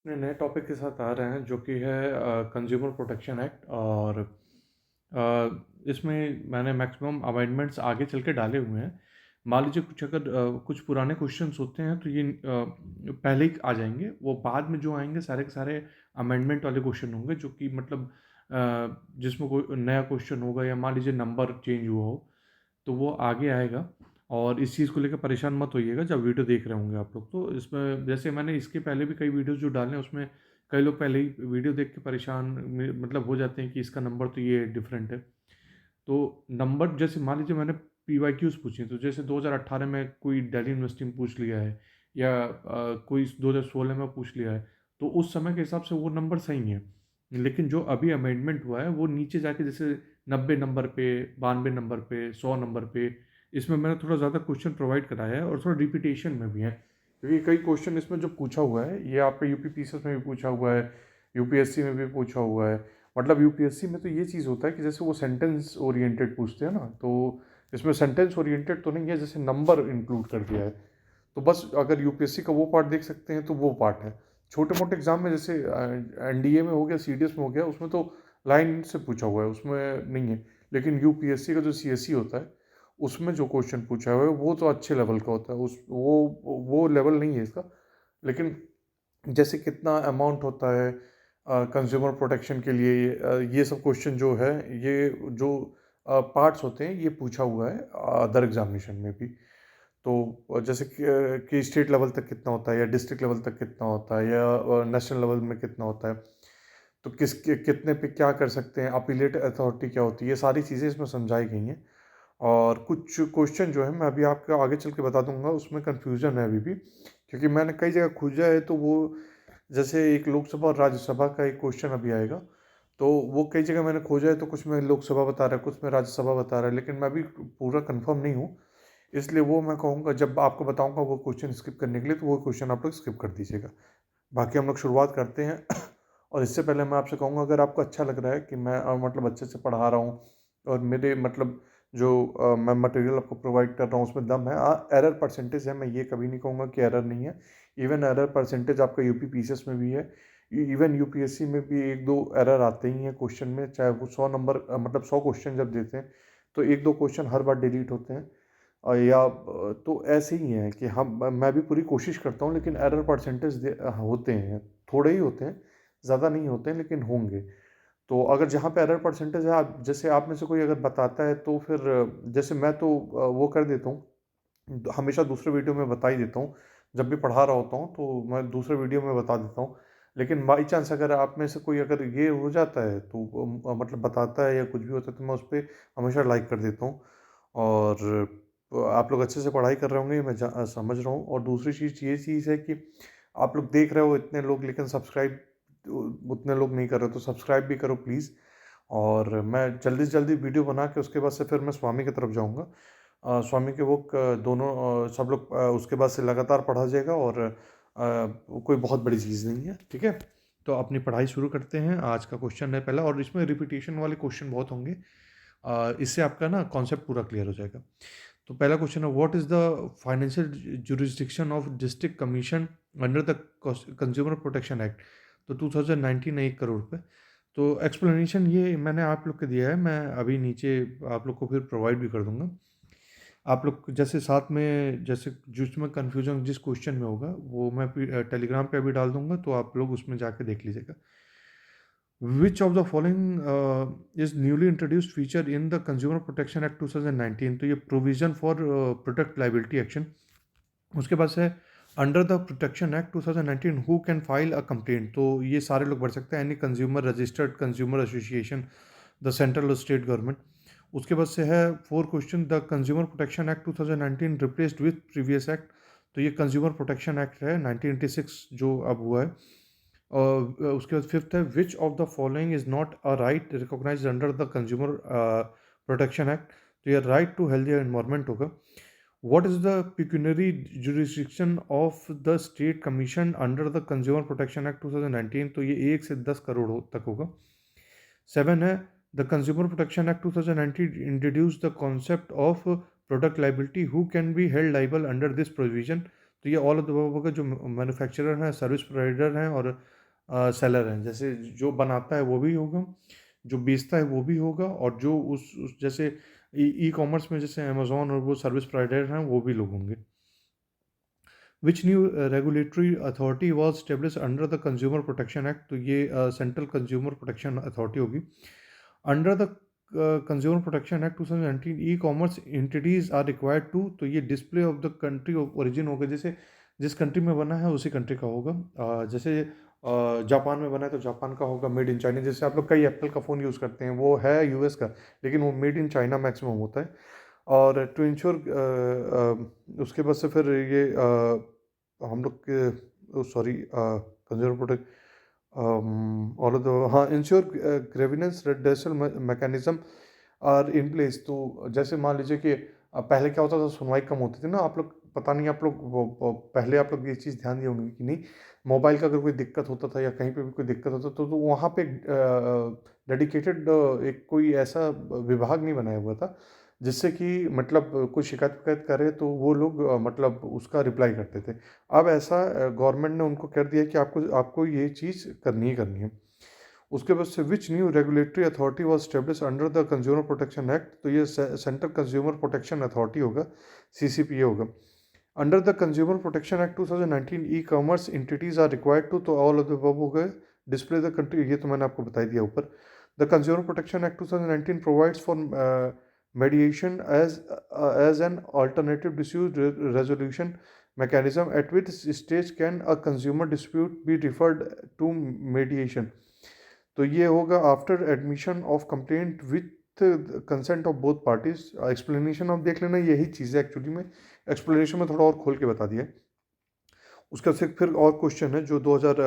अपने नए टॉपिक के साथ आ रहे हैं जो कि है कंज्यूमर प्रोटेक्शन एक्ट। और इसमें मैंने मैक्सिमम अमेंडमेंट्स आगे चल के डाले हुए हैं। मान लीजिए कुछ अगर कुछ पुराने क्वेश्चंस होते हैं तो ये पहले ही आ जाएंगे, वो बाद में जो आएंगे सारे के सारे अमेंडमेंट वाले क्वेश्चन होंगे, जो कि मतलब जिसमें कोई नया क्वेश्चन होगा या मान लीजिए नंबर चेंज हुआ हो तो वो आगे आएगा। और इस चीज़ को लेकर परेशान मत होइएगा जब वीडियो देख रहे होंगे आप लोग। तो इसमें जैसे मैंने इसके पहले भी कई वीडियोस जो डाले हैं उसमें कई लोग पहले ही वीडियो देख के परेशान मतलब हो जाते हैं कि इसका नंबर तो ये डिफरेंट है। तो नंबर जैसे मान लीजिए मैंने PYQs पूछे, तो जैसे 2018 में कोई दिल्ली यूनिवर्सिटी में पूछ लिया है या कोई 2016 में पूछ लिया है, तो उस समय के हिसाब से वो नंबर सही है। लेकिन जो अभी अमेंडमेंट हुआ है वो नीचे जाके जैसे 90 नंबर पे, 92 नंबर पे, 100 नंबर पे, इसमें मैंने थोड़ा ज़्यादा क्वेश्चन प्रोवाइड कराया है और थोड़ा रिपीटेशन में भी है, क्योंकि कई क्वेश्चन इसमें जो पूछा हुआ है ये आपका UPPCS में भी पूछा हुआ है, UPSC में भी पूछा हुआ है। मतलब UPSC में तो ये चीज़ होता है कि जैसे वो सेंटेंस ओरिएंटेड पूछते हैं ना, तो इसमें सेंटेंस ओरिएंटेड तो नहीं है, जैसे नंबर इंक्लूड कर दिया है। तो बस अगर UPSC का वो पार्ट देख सकते हैं तो वो पार्ट है। छोटे मोटे एग्जाम में जैसे NDA में हो गया, CDS में हो गया, उसमें तो लाइन से पूछा हुआ है, उसमें नहीं है। लेकिन UPSC का जो CSE होता है उसमें जो क्वेश्चन पूछा हुआ है वो तो अच्छे लेवल का होता है, उस वो लेवल नहीं है इसका। लेकिन जैसे कितना अमाउंट होता है कंज्यूमर प्रोटेक्शन के लिए, ये सब क्वेश्चन जो है, ये जो पार्ट्स होते हैं ये पूछा हुआ है अदर एग्जामिनेशन में भी। तो जैसे कि स्टेट लेवल तक कितना होता है या डिस्ट्रिक्ट लेवल तक कितना होता है या नेशनल लेवल में कितना होता है, तो कितने पे क्या कर सकते हैं, अपीलेट अथॉरिटी क्या होती है, ये सारी चीज़ें इसमें समझाई गई हैं। और कुछ क्वेश्चन जो है मैं अभी आपको आगे चल के बता दूंगा, उसमें कन्फ्यूज़न है अभी भी, क्योंकि मैंने कई जगह खोजा है। तो वो जैसे एक लोकसभा और राज्यसभा का एक क्वेश्चन अभी आएगा, तो वो कई जगह मैंने खोजा है, तो कुछ में लोकसभा बता रहा है, कुछ में राज्यसभा बता रहा है, लेकिन मैं भी पूरा कंफर्म नहीं हूँ। इसलिए वो मैं कहूँगा जब आपको बताऊँगा वो क्वेश्चन स्किप करने के लिए, तो वो क्वेश्चन आप लोग स्किप कर दीजिएगा। बाकी हम लोग शुरुआत करते हैं। और इससे पहले मैं आपसे कहूँगा, अगर आपको अच्छा लग रहा है कि मैं मतलब अच्छे से पढ़ा रहा हूँ और मेरे मतलब जो मैं मटेरियल आपको प्रोवाइड कर रहा हूँ उसमें दम है, एरर परसेंटेज है, मैं ये कभी नहीं कहूँगा कि एरर नहीं है। इवन एरर परसेंटेज आपका UPPCS में भी है, इवन UPSC में भी एक दो एरर आते ही हैं क्वेश्चन में, चाहे वो 100 नंबर मतलब 100 क्वेश्चन जब देते हैं तो एक दो क्वेश्चन हर बार डिलीट होते हैं। या तो ऐसे ही है कि हम मैं भी पूरी कोशिश करता हूँ, लेकिन एरर परसेंटेज होते हैं, थोड़े ही होते हैं, ज़्यादा नहीं होते हैं, लेकिन होंगे। तो अगर जहाँ पे एरर परसेंटेज है, आप जैसे आप में से कोई अगर बताता है तो फिर जैसे मैं तो वो कर देता हूँ, हमेशा दूसरे वीडियो में बता ही देता हूँ। जब भी पढ़ा रहा होता हूँ तो मैं दूसरे वीडियो में बता देता हूँ। लेकिन बाई चांस अगर आप में से कोई अगर ये हो जाता है तो मतलब बताता है या कुछ भी होता है, तो मैं उस पर हमेशा लाइक कर देता हूँ। और आप लोग अच्छे से पढ़ाई कर रहे होंगे, मैं समझ रहा हूँ। और दूसरी चीज़ ये चीज़ है कि आप लोग देख रहे हो इतने लोग, लेकिन सब्सक्राइब उतने लोग नहीं कर रहे, तो सब्सक्राइब भी करो प्लीज़। और मैं जल्दी से जल्दी वीडियो बना के उसके बाद से फिर मैं स्वामी की तरफ जाऊंगा। स्वामी के बुक दोनों सब लोग उसके बाद से लगातार पढ़ा जाएगा, और कोई बहुत बड़ी चीज़ नहीं है, ठीक है। तो अपनी पढ़ाई शुरू करते हैं। आज का क्वेश्चन है पहला, और इसमें रिपीटेशन वाले क्वेश्चन बहुत होंगे, इससे आपका ना कॉन्सेप्ट पूरा क्लियर हो जाएगा। तो पहला क्वेश्चन है, what is the financial jurisdiction of district commission under the consumer protection act. तो 2019 है, 1 करोड़ रुपये। तो एक्सप्लेनेशन ये मैंने आप लोग को दिया है, मैं अभी नीचे आप लोग को फिर प्रोवाइड भी कर दूंगा। आप लोग जैसे साथ में जैसे जिसमें कन्फ्यूजन जिस क्वेश्चन में होगा वो मैं टेलीग्राम पे अभी डाल दूंगा, तो आप लोग उसमें जाके देख लीजिएगा। Which of the following is newly introduced feature in the Consumer Protection Act 2019? तो ये provision for product liability action। उसके बाद से under the protection act 2019 who can file a complaint. तो ये सारे लोग भर सकते हैं, any consumer, registered consumer association, the central और स्टेट गवर्नमेंट। उसके बाद से है 4 question, the consumer protection act 2019 replaced with previous act. तो ये कंज्यूमर प्रोटेक्शन एक्ट है 1986 जो अब हुआ है। और उसके बाद फिफ्थ है, which of the following is not a right recognised under the consumer protection act. तो ये राइट टू हेल्दी एनवायरमेंट होगा। What is the pecuniary jurisdiction of the state commission under the Consumer Protection Act 2019? तो ये 1 से 10 करोड़ तक होगा। 7 है, the Consumer Protection Act 2019 introduced the concept of product liability. Who can be held liable under this provision? तो ये all of the above होगा, जो मैन्युफैक्चरर हैं, सर्विस प्रोवाइडर हैं और सेलर हैं। जैसे जो बनाता है वो भी होगा, जो बेचता है वो भी होगा, और जो उस जैसे ई कॉमर्स में जैसे अमेज़न और वो सर्विस प्रोवाइडर हैं, वो भी लोग होंगे। Which new regulatory authority was established under the consumer protection act? तो ये सेंट्रल कंज्यूमर प्रोटेक्शन अथॉरिटी होगी। Under the consumer protection act 2019 e commerce entities are required to, तो ये display of the country of origin होगा, जैसे जिस country में बना है उसी कंट्री का होगा। जैसे जापान में बना है तो जापान का होगा, मेड इन चाइना। जैसे आप लोग कई एप्पल का फ़ोन यूज़ करते हैं, वो है यूएस का, लेकिन वो मेड इन चाइना मैक्सिमम होता है। और टू इंश्योर उसके बाद से फिर ये हम लोग के सॉरी कंज्यूमर प्रोटेक्ट और हाँ, ensure grievance redressal mechanism are in place. तो जैसे मान लीजिए कि पहले क्या होता था, सुनवाई कम होती थी ना। आप लोग पता नहीं, आप लोग पहले आप लोग ये चीज़ ध्यान दिए होंगे कि नहीं, मोबाइल का अगर कोई दिक्कत होता था या कहीं पे भी कोई दिक्कत होता तो वहाँ पे डेडिकेटेड एक कोई ऐसा विभाग नहीं बनाया हुआ था, जिससे कि मतलब कोई शिकायत विकायत करे तो वो लोग मतलब उसका रिप्लाई करते थे। अब ऐसा गवर्नमेंट ने उनको कर दिया कि आपको आपको ये चीज़ करनी ही करनी है। उसके बाद से which new regulatory authority was establish under the consumer protection act? तो ये सेंट्रल कंज्यूमर प्रोटेक्शन अथॉरिटी होगा, सीसीपीए होगा। Under the consumer protection act 2019 e commerce entities are required to, तो ऑल ऑफ द अबव हो गए। Display the country, ये तो मैंने आपको बता दिया ऊपर। The consumer protection act 2019 provides for mediation as an alternative dispute resolution mechanism, at which stage can a consumer dispute be referred to mediation? तो ये होगा after admission of complaint with consent of both parties. Explanation आप देख लेना, यही चीज़ है actually में। एक्सप्लेनेशन में थोड़ा और खोल के बता दिया। उसका फिर और क्वेश्चन है जो 2000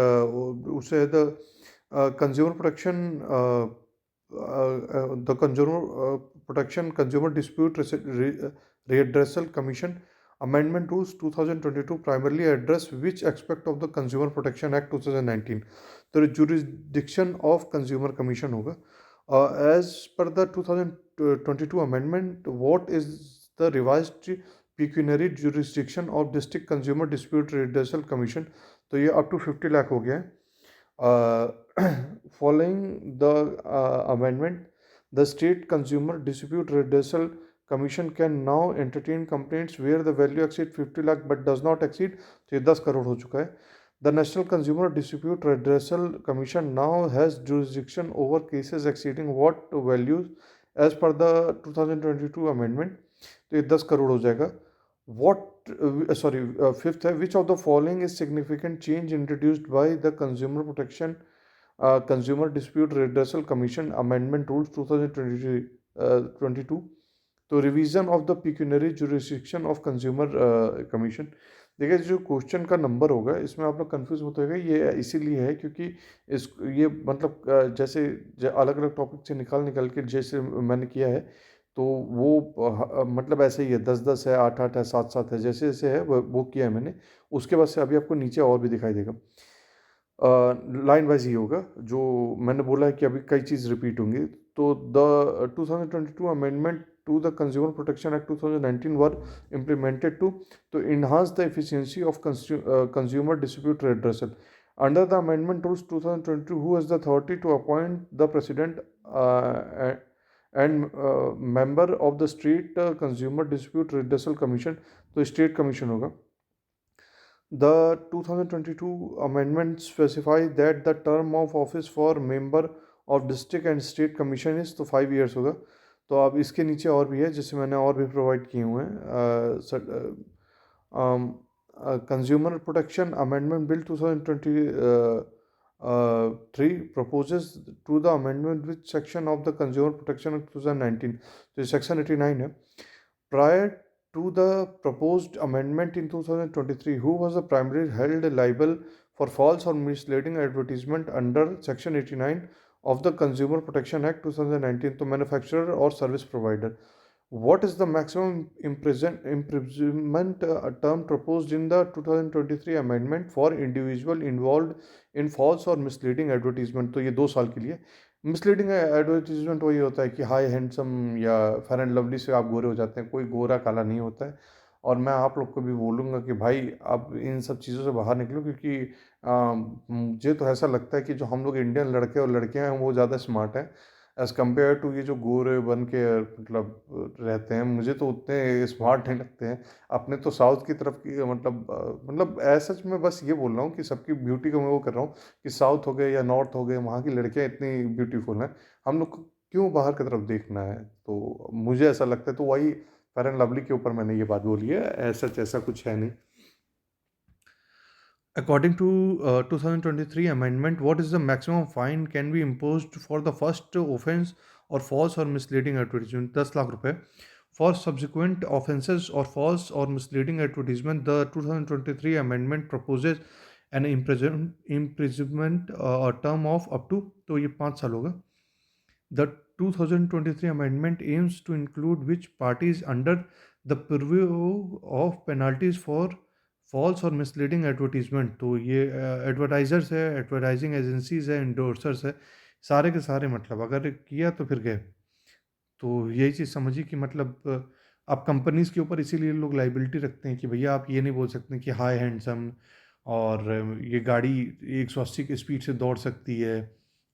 उससे the consumer protection the consumer protection consumer dispute redressal commission amendment rules 2022 primarily address which aspect of the consumer protection act 2019? तो jurisdiction of consumer commission होगा। As per the 2022 amendment, what is the revised pecuniary jurisdiction of district consumer dispute redressal commission? तो ये up to 50 lakh हो गया है। Following the amendment, the state consumer dispute redressal commission can now entertain complaints where the value exceeds 50 lakh but does not exceed, तो ये 10 करोड़ हो चुका है। The National Consumer Dispute Redressal Commission now has jurisdiction over cases exceeding what values as per the 2022 amendment, तो ये 10 करोड़ हो जाएगा। Fifth है, which of the following is significant change introduced by the consumer protection consumer dispute redressal commission amendment rules 2022? तो revision of the pecuniary jurisdiction of consumer commission. देखिए, जो question का number होगा इसमें आप लोग कंफ्यूज होते होंगे, ये इसीलिए है क्योंकि इस ये मतलब जैसे अलग अलग टॉपिक से निकाल के जैसे मैंने किया है, तो वो मतलब ऐसे ही है, 10-10 है, 8-8 है, 7-7 है, जैसे जैसे है वो किया है मैंने। उसके बाद से अभी आपको नीचे और भी दिखाई देगा, लाइन वाइज ही होगा। जो मैंने बोला है कि अभी कई चीज़ रिपीट होंगी। तो the 2022 amendment to the Consumer Protection Act 2019 were implemented to enhance the efficiency of consumer dispute redressal. Under the amendment rules 2022, who has the authority to appoint the president and member of the state consumer dispute redressal commission? तो state commission होगा। The 2022 amendment specify that the term of office for member of district and state commission is, तो 5 years होगा। तो अब इसके नीचे और भी है जिससे मैंने और भी प्रोवाइड किए हुए हैं। Consumer protection amendment bill 2023 proposes to the amendment which section of the consumer protection act 2019? तो सेक्शन 89 है। Prior to the proposed amendment in 2023, who was the primarily held liable for false or misleading advertisement under section 89 of the Consumer Protection Act 2019? तो manufacturer और service provider. What is the maximum imprisonment term proposed in the 2023 amendment for individual involved in false or misleading advertisement? तो ये 2 साल के लिए। Misleading advertisement वही होता है कि हाई हैंडसम या फेयर एंड लवली से आप गोरे हो जाते हैं, कोई गोरा काला नहीं होता है। और मैं आप लोग को भी बोलूँगा कि भाई आप इन सब चीज़ों से बाहर निकलो, क्योंकि मुझे तो ऐसा लगता है कि जो हम लोग इंडियन लड़के और लड़कियां हैं वो ज़्यादा स्मार्ट हैं एज़ कम्पेयर टू ये जो गोरे बन के मतलब रहते हैं। मुझे तो उतने स्मार्ट नहीं लगते हैं। अपने तो साउथ की तरफ की मतलब सच में बस ये बोल रहा हूँ कि सबकी ब्यूटी को मैं वो कर रहा हूँ कि साउथ हो गए या नॉर्थ हो गए, वहाँ की लड़कियाँ इतनी ब्यूटीफुल हैं, हम लोग को क्यों बाहर की तरफ देखना है। तो मुझे ऐसा लगता है, तो वही फेयर एंड लवली के ऊपर मैंने ये बात बोली है, ऐसा कुछ है नहीं। According to 2023 amendment, what is the maximum fine can be imposed for the first offense or false or misleading advertisement? 10 lakh रुपए. For subsequent offenses or false or misleading advertisement, the 2023 amendment proposes an imprisonment a term of up to, तो ये 5 साल होगा. The 2023 amendment aims to include which parties under the purview of penalties for false और misleading advertisement. तो ये advertisers है, advertising agencies है, इंडोर्सर्स है, सारे के सारे, मतलब अगर किया तो फिर गए। तो यही चीज़ समझिए कि मतलब आप कंपनीज के ऊपर इसीलिए लोग लाइबिलिटी रखते हैं कि भैया आप ये नहीं बोल सकते कि हाय हैंडसम और ये गाड़ी 180 की स्पीड से दौड़ सकती है।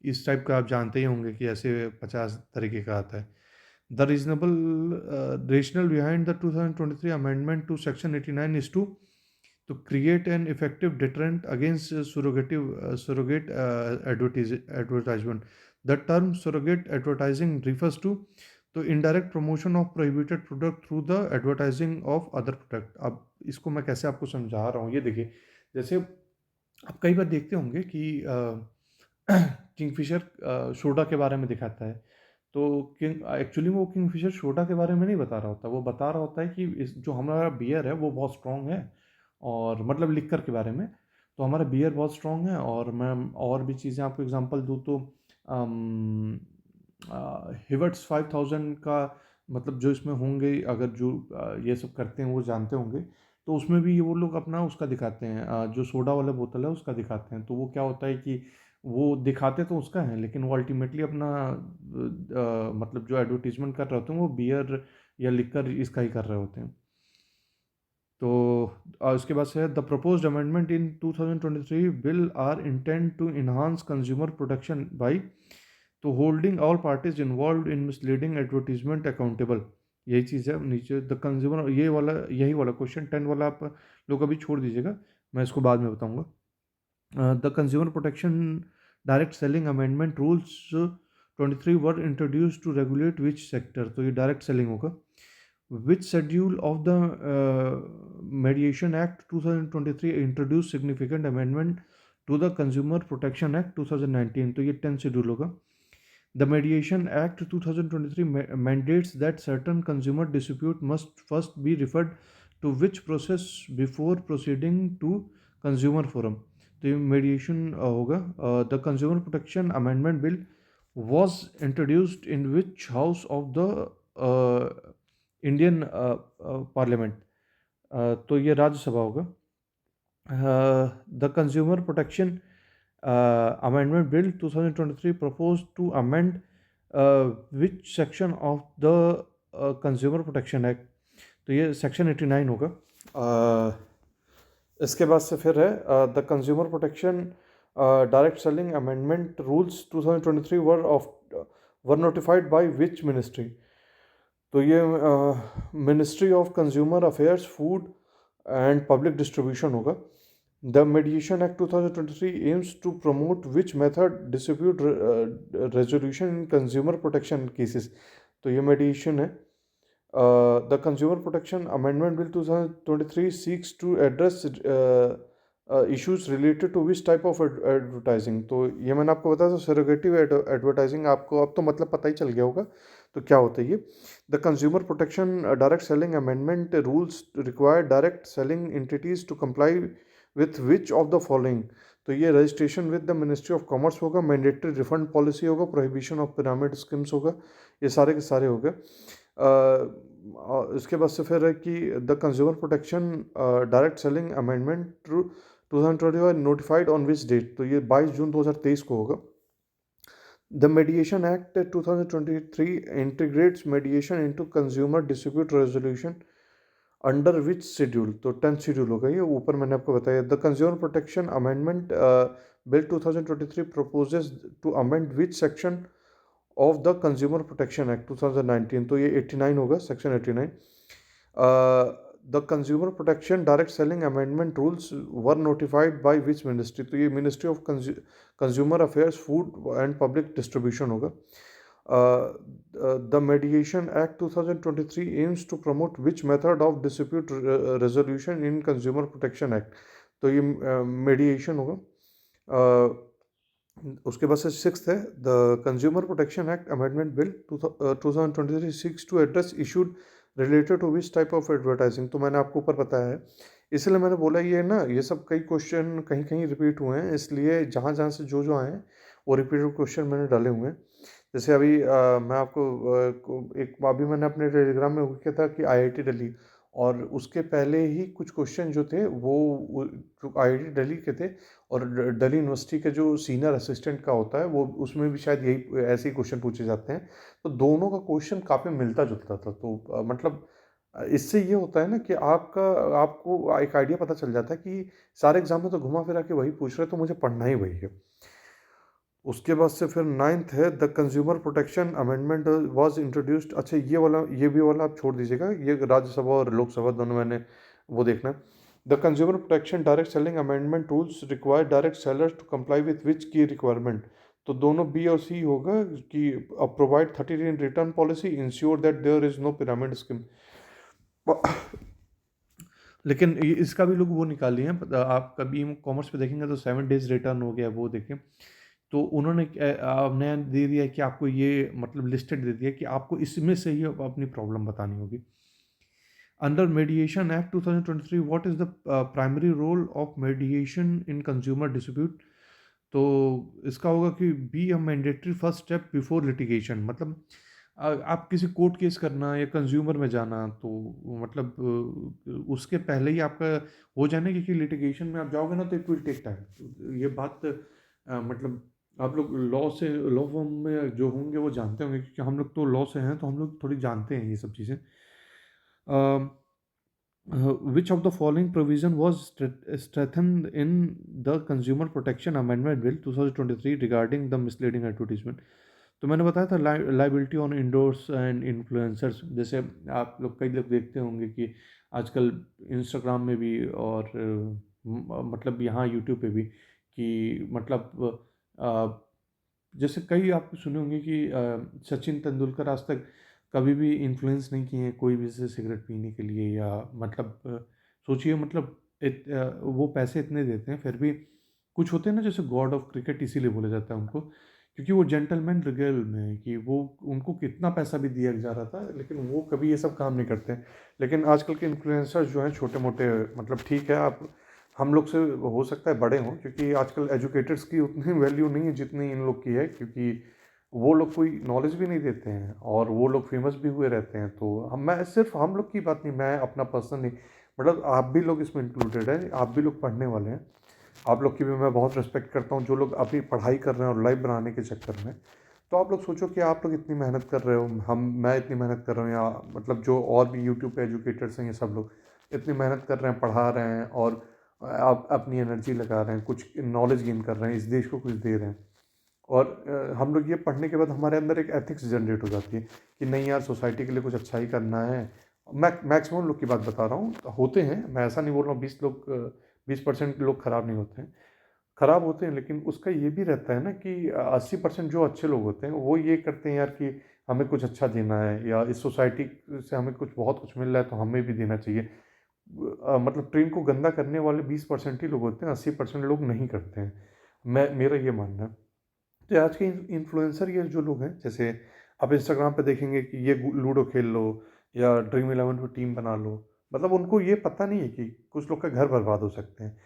इस टाइप का आप जानते ही होंगे कि ऐसे 50 तरीके का आता है। The rational behind the 2023 amendment to section 89 is to create an effective deterrent against surrogate advertisement. The term surrogate advertising refers to indirect promotion of prohibited product through the advertising of other product. अब इसको मैं कैसे आपको समझा रहा हूँ, ये देखिए, जैसे आप कई बार देखते होंगे कि किंगफिशर सोडा के बारे में दिखाता है, तो एक्चुअली वो किंगफिशर सोडा के बारे में नहीं बता रहा होता, वो बता रहा होता है कि इस जो हमारा बियर है वो बहुत स्ट्रॉन्ग है, और मतलब लिक्कर के बारे में। तो हमारा बियर बहुत स्ट्रॉन्ग है, और मैं और भी चीज़ें आपको एग्जांपल दूँ तो हिवर्ट्स 5000 का मतलब जो इसमें होंगे, अगर जो ये सब करते हैं वो जानते होंगे, तो उसमें भी वो लोग अपना उसका दिखाते हैं, जो सोडा वाला बोतल है उसका दिखाते हैं। तो वो क्या होता है कि वो दिखाते तो उसका है, लेकिन वो अल्टीमेटली अपना मतलब जो एडवर्टीजमेंट कर रहे होते हैं वो बियर या लिक्कर इसका ही कर रहे होते हैं। तो उसके बाद से है the proposed amendment in 2023 bill are intend to enhance consumer protection by तो holding all parties involve in misleading advertisement accountable. यही चीज़ है नीचे द कंज्यूमर, ये वाला यही वाला क्वेश्चन 10 वाला आप लोग अभी छोड़ दीजिएगा, मैं इसको बाद में बताऊंगा। The consumer protection direct selling amendment rules 23 were introduce to regulate which sector, तो ये डायरेक्ट सेलिंग होगा। Which schedule of the Mediation Act 2023 introduced significant amendment to the Consumer Protection Act 2019? तो ये 10 शेड्यूल होगा। The Mediation Act 2023 mandates that certain consumer dispute must first be referred to which process before proceeding to consumer forum. तो ये mediation होगा। The Consumer Protection Amendment Bill was introduced in which house of the Indian parliament, तो ये राज्यसभा होगा। The consumer protection amendment bill 2023 proposed to amend which section of the consumer protection act, तो ये section 89 होगा। इसके बाद से फिर है the consumer protection direct selling amendment rules 2023 were notified by which ministry, तो ये ministry of consumer affairs food and public distribution होगा। The mediation act 2023 aims to promote which method dispute resolution in consumer protection cases, तो ये mediation है। The consumer protection amendment bill 2023 seeks to address issues related to which type of advertising, तो ये मैंने आपको बताया। तो सरोगेटिव एडवर्टाइजिंग आपको अब तो मतलब पता ही चल गया होगा तो क्या होता है ये। The consumer protection direct selling amendment rules require direct selling entities to comply with which of the following, तो ये registration with the ministry of commerce होगा, मैंडेटरी रिफंड पॉलिसी होगा, प्रोहिबिशन ऑफ पिरामिड स्कीम्स होगा, ये सारे के सारे हो गए। इसके बाद से फिर है कि the consumer protection direct selling amendment 2021 notified on which date, तो ये 22 जून 2023 को होगा। The Mediation Act 2023 integrates mediation into consumer dispute resolution under which schedule, तो 10th शेड्यूल होगा ये, ऊपर मैंने आपको बताया। The consumer protection amendment bill 2023 proposes to amend which section of the consumer protection act 2019, तो ये 89 होगा, section 89। The consumer protection direct selling amendment rules were notified by which ministry, तो ये ministry of consumer affairs, food and public distribution होगा। The Mediation Act 2023 aims to promote which method of dispute resolution in Consumer Protection Act, तो ये मेडिएशन होगा। उसके बाद से sixth है the consumer protection act amendment bill 2023 seeks to address issued related to which type of advertising, तो मैंने आपको ऊपर बताया है, इसलिए मैंने बोला ये ना, ये सब कई क्वेश्चन कहीं कहीं रिपीट हुए हैं, इसलिए जहाँ जहाँ से जो आए हैं वो रिपीटेड क्वेश्चन मैंने डाले हुए हैं। जैसे अभी मैं आपको एक अभी मैंने अपने टेलीग्राम में वो किया था कि आईआईटी दिल्ली, और उसके पहले ही कुछ क्वेश्चन जो थे वो जो आईआईटी दिल्ली के थे, और दिल्ली यूनिवर्सिटी के जो सीनियर असिस्टेंट का होता है वो, उसमें भी शायद यही ऐसे ही क्वेश्चन पूछे जाते हैं, तो दोनों का क्वेश्चन काफ़ी मिलता जुलता था। तो मतलब इससे ये होता है ना कि आपको एक आइडिया पता चल जाता है कि सारे एग्जाम में तो घुमा फिरा के वही पूछ रहे, तो मुझे पढ़ना ही वही है। उसके बाद से फिर नाइन्थ है the consumer protection amendment was introduced, अच्छा ये भी वाला आप छोड़ दीजिएगा, ये राज्यसभा और लोकसभा दोनों मैंने वो देखना है। The consumer protection direct selling amendment rules require direct sellers to comply with which key requirement, तो दोनों बी और सी होगा कि प्रोवाइड 30 दिन return policy, ensure that there is no pyramid scheme. लेकिन इसका भी लोग वो निकालिए हैं, आप कभी कॉमर्स पे देखेंगे तो 7 days रिटर्न हो गया, वो देखें, तो उन्होंने नया दे दिया कि आपको ये मतलब लिस्टेड दे दिया कि आपको इसमें से ही अपनी प्रॉब्लम बतानी होगी। Under mediation act 2023 what is the primary role of mediation in consumer dispute, तो इसका होगा कि be a mandatory first step before litigation, मतलब आप किसी कोर्ट केस करना या कंज्यूमर में जाना, तो मतलब उसके पहले ही आपका हो जाने कि लिटिगेशन में आप जाओगे ना, तो इट विल टेक टाइम। ये बात मतलब आप लोग लॉ फॉर्म में जो होंगे वो जानते होंगे, क्योंकि हम लोग तो लॉ से हैं, तो हम लोग थोड़ी जानते हैं ये सब चीज़ें। Which of the following provision was strengthened in the Consumer Protection Amendment Bill 2023 regarding the misleading advertisement? तो मैंने बताया था liability on endorse and influencers, जैसे आप लोग कई लोग देखते होंगे कि आजकल इंस्टाग्राम में भी और मतलब यहाँ यूट्यूब पे भी कि मतलब जैसे कई आप सुने होंगे कि सचिन तेंदुलकर आज तक कभी भी इन्फ्लुएंस नहीं किए हैं कोई भी से सिगरेट पीने के लिए, या मतलब सोचिए मतलब वो पैसे इतने देते हैं, फिर भी कुछ होते हैं ना जैसे गॉड ऑफ क्रिकेट इसीलिए बोला जाता है उनको, क्योंकि वो जेंटलमैन रिगेल में है कि वो उनको कितना पैसा भी दिया जा रहा था, लेकिन वो कभी ये सब काम नहीं करते। लेकिन आजकल के इन्फ्लुएंसर्स जो हैं छोटे मोटे, मतलब ठीक है आप हम लोग से हो सकता है बड़े हों, क्योंकि आजकल एजुकेटर्स की उतनी वैल्यू नहीं है जितनी इन लोग की है, क्योंकि वो लोग कोई नॉलेज भी नहीं देते हैं और वो लोग फेमस भी हुए रहते हैं। तो मैं सिर्फ हम लोग की बात नहीं, मैं अपना पर्सनली, मतलब आप भी लोग इसमें इंक्लूडेड हैं, आप भी लोग पढ़ने वाले हैं, आप लोग की भी मैं बहुत रिस्पेक्ट करता हूँ, जो लोग अपनी पढ़ाई कर रहे हैं और लाइफ बनाने के चक्कर में। तो आप लोग सोचो कि आप लोग इतनी मेहनत कर रहे हो, मैं इतनी मेहनत कर रहा हूँ, या मतलब जो और भी यूट्यूब पे एजुकेटर्स हैं, ये सब लोग इतनी मेहनत कर रहे हैं, पढ़ा रहे हैं, और आप अपनी एनर्जी लगा रहे हैं, कुछ नॉलेज गेन कर रहे हैं, इस देश को कुछ दे रहे हैं, और हम लोग ये पढ़ने के बाद हमारे अंदर एक एथिक्स जनरेट हो जाती है कि नहीं यार, सोसाइटी के लिए कुछ अच्छा ही करना है। मैक्सिमम लोग की बात बता रहा हूँ, होते हैं, मैं ऐसा नहीं बोल रहा हूँ 20% लोग ख़राब नहीं होते हैं, ख़राब होते हैं, लेकिन उसका ये भी रहता है ना कि 80% जो अच्छे लोग होते हैं वो ये करते हैं यार कि हमें कुछ अच्छा देना है, या इस सोसाइटी से हमें कुछ बहुत कुछ मिल रहा है तो हमें भी देना चाहिए। मतलब ट्रेन को गंदा करने वाले 20% ही लोग होते हैं, 80% लोग नहीं करते हैं, मेरा ये मानना है। तो आज के इन्फ्लुएंसर ये जो लोग हैं, जैसे आप इंस्टाग्राम पे देखेंगे कि ये लूडो खेल लो या ड्रीम इलेवन पे टीम बना लो, मतलब उनको ये पता नहीं है कि कुछ लोग का घर बर्बाद हो सकते हैं।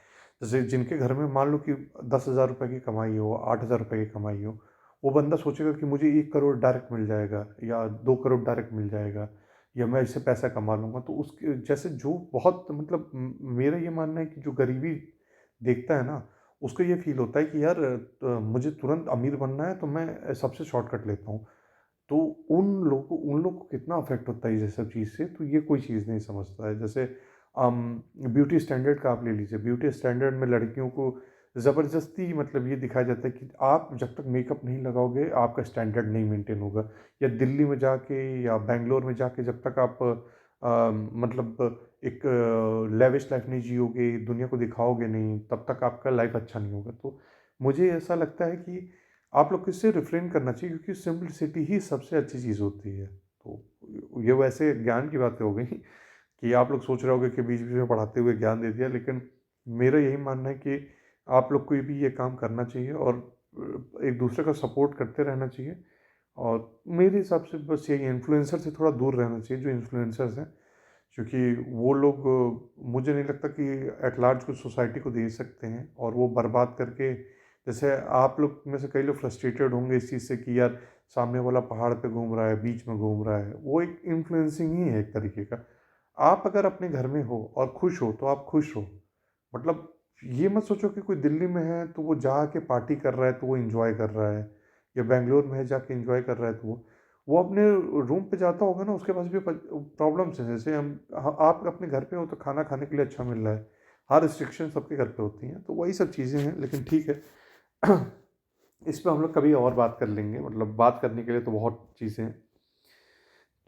जैसे जिनके घर में मान लो कि 10,000 रुपये की कमाई हो, 8,000 रुपये की कमाई हो, वो बंदा सोचेगा कि मुझे 1 करोड़ डायरेक्ट मिल जाएगा या 2 करोड़ डायरेक्ट मिल जाएगा, या मैं इससे पैसा कमा लूँगा। तो उसके जैसे जो बहुत मतलब मेरा ये मानना है कि जो गरीबी देखता है ना, उसको ये फ़ील होता है कि यार मुझे तुरंत अमीर बनना है, तो मैं सबसे शॉर्टकट लेता हूँ। तो उन लोग को कितना अफेक्ट होता है ये सब चीज़ से, तो ये कोई चीज़ नहीं समझता है। जैसे ब्यूटी स्टैंडर्ड का आप ले लीजिए, ब्यूटी स्टैंडर्ड में लड़कियों को ज़बरदस्ती मतलब ये दिखाया जाता है कि आप जब तक मेकअप नहीं लगाओगे आपका स्टैंडर्ड नहीं मेंटेन होगा। या दिल्ली में जाके या बैंगलोर में जाके जब तक आप मतलब एक लेविश लाइफ नहीं जियोगे, दुनिया को दिखाओगे नहीं, तब तक आपका लाइफ अच्छा नहीं होगा। तो मुझे ऐसा लगता है कि आप लोग को इससे रिफ्रेन करना चाहिए, क्योंकि सिंपलिसिटी ही सबसे अच्छी चीज़ होती है। तो ये वैसे ज्ञान की बातें हो गई कि आप लोग सोच रहे होगे कि बीच-बीच में पढ़ाते हुए ज्ञान दे दिया, लेकिन मेरा यही मानना है कि आप लोग को भी ये काम करना चाहिए और एक दूसरे का सपोर्ट करते रहना चाहिए। और मेरे हिसाब से बस यही इन्फ्लुएंसर से थोड़ा दूर रहना चाहिए, जो इन्फ्लुएंसर्स हैं, क्योंकि वो लोग मुझे नहीं लगता कि एट लार्ज कुछ सोसाइटी को दे सकते हैं, और वो बर्बाद करके, जैसे आप लोग में से कई लोग फ्रस्ट्रेटेड होंगे इस चीज़ से कि यार सामने वाला पहाड़ पे घूम रहा है, बीच में घूम रहा है, वो एक इन्फ्लुएंसिंग ही है एक तरीके का। आप अगर अपने घर में हो और खुश हो तो आप खुश हो। मतलब ये मत सोचो कि कोई दिल्ली में है तो वो जाके पार्टी कर रहा है तो वो एंजॉय कर रहा है, या बेंगलोर में है जाके एंजॉय कर रहा है तो वो अपने रूम पे जाता होगा ना, उसके पास भी प्रॉब्लम्स हैं। जैसे आप अपने घर पे हो तो खाना खाने के लिए अच्छा मिल रहा है, हर रिस्ट्रिक्शन सबके घर पे होती हैं, तो वही सब चीज़ें हैं। लेकिन ठीक है, इस पे हम लोग कभी और बात कर लेंगे, मतलब बात करने के लिए तो बहुत चीज़ें हैं।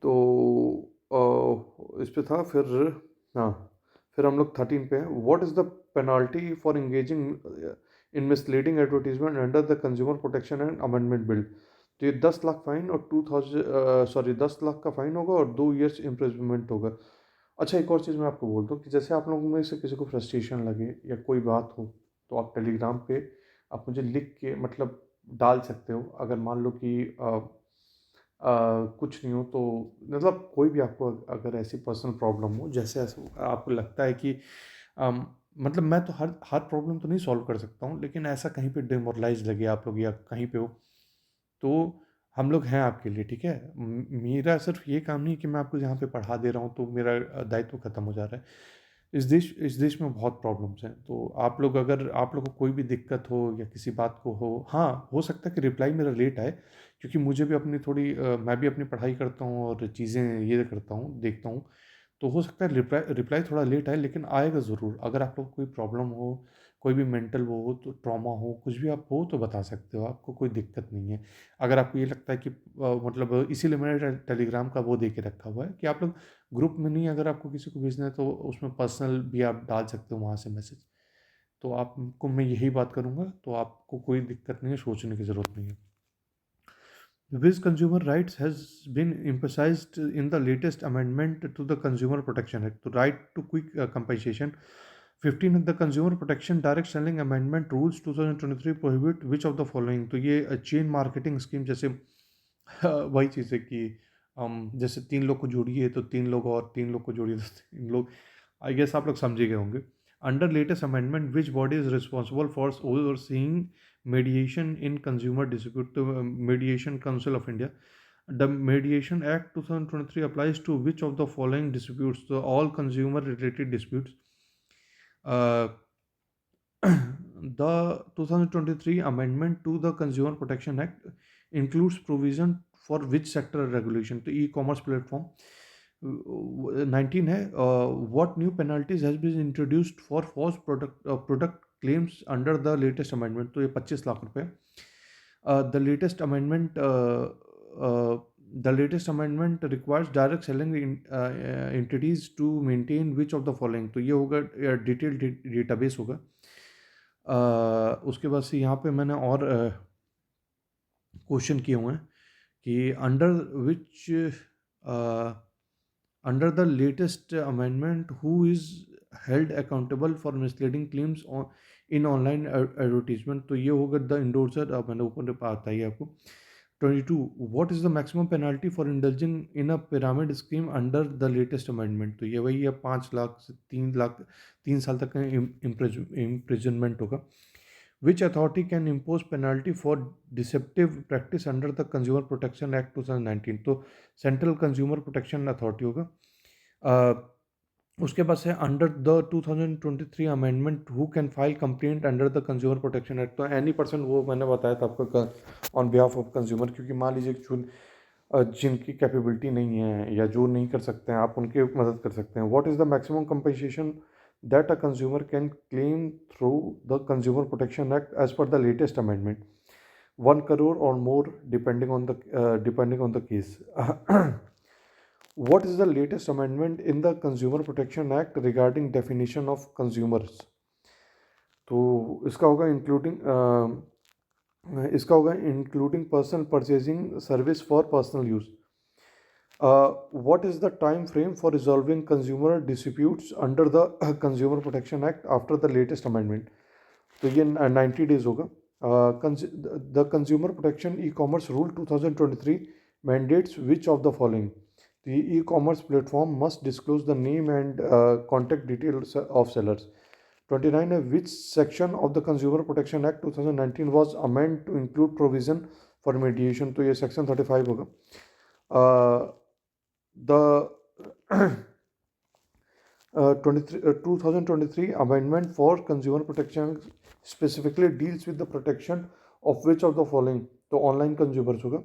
तो इस पे था फिर, हाँ, फिर हम लोग 13 पे हैं। What is the penalty for engaging in misleading advertisement under the consumer protection and amendment bill. तो ये 10 लाख फाइन और 2000 सॉरी 10 लाख का फाइन होगा और 2 ईयर्स इम्प्रिजनमेंट होगा। अच्छा, एक और चीज़ मैं आपको बोल दूँ कि जैसे आप लोगों में से किसी को फ्रस्ट्रेशन लगे या कोई बात हो, तो आप टेलीग्राम पे आप मुझे लिख के मतलब डाल सकते हो। अगर मान लो कि कुछ नहीं हो तो, मतलब कोई भी आपको अगर ऐसी पर्सनल प्रॉब्लम हो, जैसे ऐसे आपको लगता है कि अम, मतलब मैं तो हर प्रॉब्लम तो नहीं सॉल्व कर सकता हूँ, लेकिन ऐसा कहीं पे डिमोरलाइज लगे आप लोग या कहीं पे हो, तो हम लोग हैं आपके लिए, ठीक है। मेरा सिर्फ ये काम नहीं है कि मैं आपको यहाँ पे पढ़ा दे रहा हूँ तो मेरा दायित्व खत्म हो जा रहा है। इस देश में बहुत प्रॉब्लम्स हैं, तो आप लोग, अगर आप लोग को कोई भी दिक्कत हो या किसी बात को हो, हाँ, हो सकता है कि रिप्लाई मेरा लेट आए, क्योंकि मुझे भी अपनी थोड़ी मैं भी अपनी पढ़ाई करता हूँ और चीज़ें ये करता हूँ, देखता हूँ। तो हो सकता है रिप्लाई रिप्लाई थोड़ा लेट आए, लेकिन आएगा ज़रूर। अगर आप लोग को कोई प्रॉब्लम हो, कोई भी मेंटल वो हो, तो ट्रॉमा हो, कुछ भी आप हो तो बता सकते हो, आपको कोई दिक्कत नहीं है। अगर आपको ये लगता है कि मतलब इसीलिए मैंने टेलीग्राम का वो दे के रखा हुआ है कि आप लोग ग्रुप में नहीं, अगर आपको किसी को भेजना है तो उसमें पर्सनल भी आप डाल सकते हो वहाँ से मैसेज। तो आपको मैं यही बात करूँगा, तो आपको कोई दिक्कत नहीं है, सोचने की ज़रूरत नहीं है। Which consumer rights has been emphasized in the latest amendment to the Consumer Protection Act? The right to quick compensation. 15 the Consumer Protection Direct Selling Amendment Rules 2023 prohibit which of the following? तो ये chain marketing scheme, जैसे वही चीज़ है कि जैसे 3 लोग को जोड़िए तो 3 लोग, और 3 लोग को जोड़िए तो 3 लोग, आई गेस आप लोग समझे गए होंगे। Under latest amendment which body is responsible for overseeing mediation in consumer dispute, to Mediation Council of India. The Mediation Act 2023 applies to which of the following disputes? So all consumer related disputes. uh, the 2023 amendment to the Consumer Protection Act includes provision for which sector regulation? तो e-commerce platform। 19 है, what new penalties has been introduced for false product claims under the latest amendment? तो ये 25 लाख रुपए। The latest amendment requires direct selling entities to maintain which of the following? तो ये होगा detail database होगा। उसके बाद से यहाँ पे मैंने और क्वेश्चन किए हुए हैं कि under the latest amendment, who is held accountable for misleading claims in online advertisement? तो ये होगा द इंडोर्सर। मैंने ऊपर पे आता है आपको। 22 what is the maximum penalty for indulging in a pyramid scheme under the latest amendment? तो ये वही है, 5 लाख से 3 लाख, 3 साल तक का imprisonment होगा। Which authority can impose penalty for deceptive practice under the Consumer Protection Act 2019? तो सेंट्रल कंज्यूमर प्रोटेक्शन अथॉरिटी होगा। उसके बाद है under the 2023 amendment who can file complaint under the consumer protection act? तो एनी पर्सन, वो मैंने बताया था आपको, ऑन बिहाफ ऑफ कंज्यूमर। क्योंकि मान लीजिए जिनकी कैपेबिलिटी नहीं है या जो नहीं कर सकते हैं, आप उनकी मदद कर सकते हैं। What is the maximum compensation that a consumer can claim through the consumer protection act as per the latest amendment? 1 crore or more, depending on the case. What is the latest amendment in the Consumer Protection Act regarding definition of consumers? तो इसका होगा including personal purchasing service for personal use. What is the time frame for resolving consumer disputes under the Consumer Protection Act after the latest amendment? तो ये 90 days होगा। The consumer protection e commerce rule 2023 mandates which of the following? तो ये e commerce platform must disclose the name and contact details of sellers. 29 है which section of the consumer protection act 2019 was amend to include provision for mediation? तो ये section 35 होगा। The 2023 amendment for consumer protection specifically deals with the protection of which of the following? तो online consumers होगा।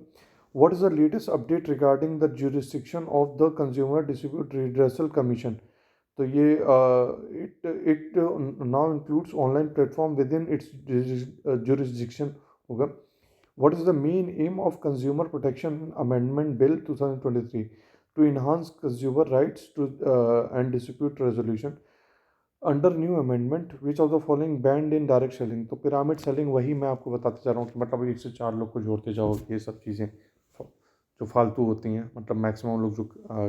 What is the latest update regarding the jurisdiction of the Consumer Dispute Redressal Commission? तो ये it now includes online platform within its jurisdiction होगा। What is the main aim of Consumer Protection Amendment Bill 2023? To enhance consumer rights and dispute resolution. Under new amendment, which of the following banned in direct selling? तो pyramid selling वही मैं आपको बताते जा रहा हूँ कि मतलब 1 से 4 लोग को जोड़ते जाओ, ये सब चीज़ें जो फालतू होती हैं, मतलब मैक्सिमम लोग जो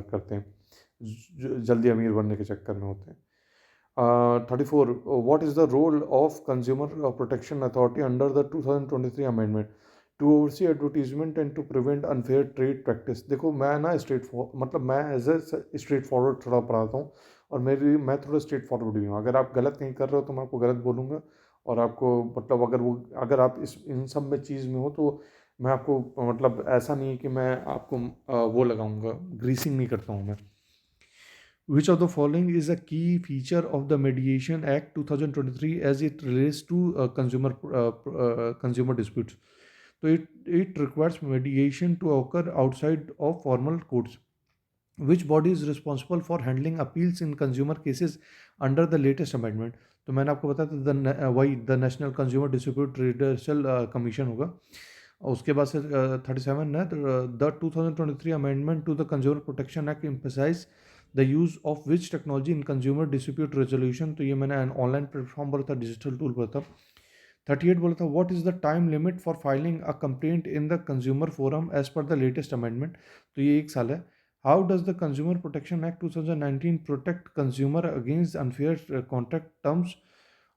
करते हैं जल्दी अमीर बनने के चक्कर में होते हैं। 34 what is the role of consumer protection authority under the 2023 amendment? To oversee advertisement and to prevent unfair trade practice. देखो मैं ना मतलब मैं एज ए स्ट्रेट फॉरवर्ड थोड़ा पढ़ाता हूँ और मैं थोड़ा स्ट्रेट फॉरवर्ड भी हूँ। अगर आप गलत कहीं कर रहे हो तो मैं आपको गलत बोलूँगा, और आपको मतलब अगर आप इन सब में चीज़ में हो तो मैं आपको मतलब ऐसा नहीं है कि मैं आपको वो लगाऊंगा, ग्रीसिंग नहीं करता हूँ मैं। Which of the following is a key feature of the Mediation Act 2023 as it relates to consumer disputes? So it requires mediation to occur outside of formal courts. Which body is responsible for handling appeals in consumer cases under the latest amendment? तो मैंने आपको बताया था वही the national consumer dispute redressal commission होगा। उसके बाद से 37 है the 2023 amendment to the consumer protection act emphasise the use of which technology in consumer dispute resolution? तो ये मैंने ऑनलाइन प्लेटफॉर्म बोला था, डिजिटल टूल बोला था। 38 बोला था what is the time limit for filing a complaint in the consumer forum as per the latest amendment? तो ये 1 साल है। How does the consumer protection act 2019 protect consumer against unfair contract terms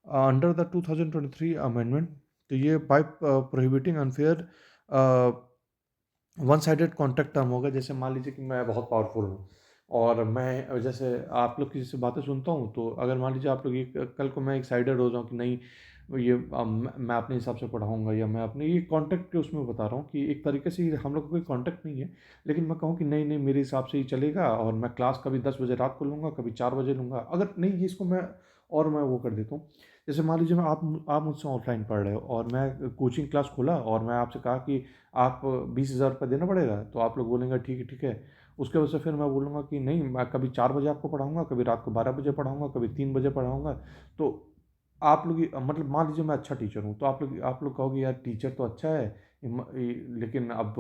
under the 2023 amendment? तो ये by prohibiting unfair one sided contract term होगा। जैसे मान लीजिए कि मैं बहुत पावरफुल हूँ और मैं जैसे आप लोग किसी से बातें सुनता हूँ, तो अगर मान लीजिए आप लोग ये कल को मैं एक साइडेड हो जाऊँ कि नहीं ये मैं अपने हिसाब से पढ़ाऊँगा, या मैं अपने ये कॉन्टैक्ट के उसमें बता रहा हूँ कि एक तरीके से हम लोग का कोई कॉन्टैक्ट नहीं है, लेकिन मैं कहूँ कि नहीं नहीं मेरे हिसाब से ही चलेगा और मैं क्लास कभी 10 बजे रात को लूँगा, कभी 4 बजे लूँगा। अगर नहीं इसको मैं वो कर देता हूँ। जैसे मान लीजिए आप मुझसे ऑफलाइन पढ़ रहे हो और मैं कोचिंग क्लास खोला और मैं आपसे कहा कि आप 20,000 रुपये देना पड़ेगा, तो आप लोग बोलेंगे ठीक है ठीक है। उसके वजह से फिर मैं बोलूँगा कि नहीं मैं कभी 4 बजे आपको पढ़ाऊँगा, कभी रात को 12 बजे पढ़ाऊँगा, कभी 3 बजे पढ़ाऊँगा। तो आप लोग मतलब मान लीजिए मैं अच्छा टीचर हूँ, तो आप लोग कहोगे यार टीचर तो अच्छा है, लेकिन अब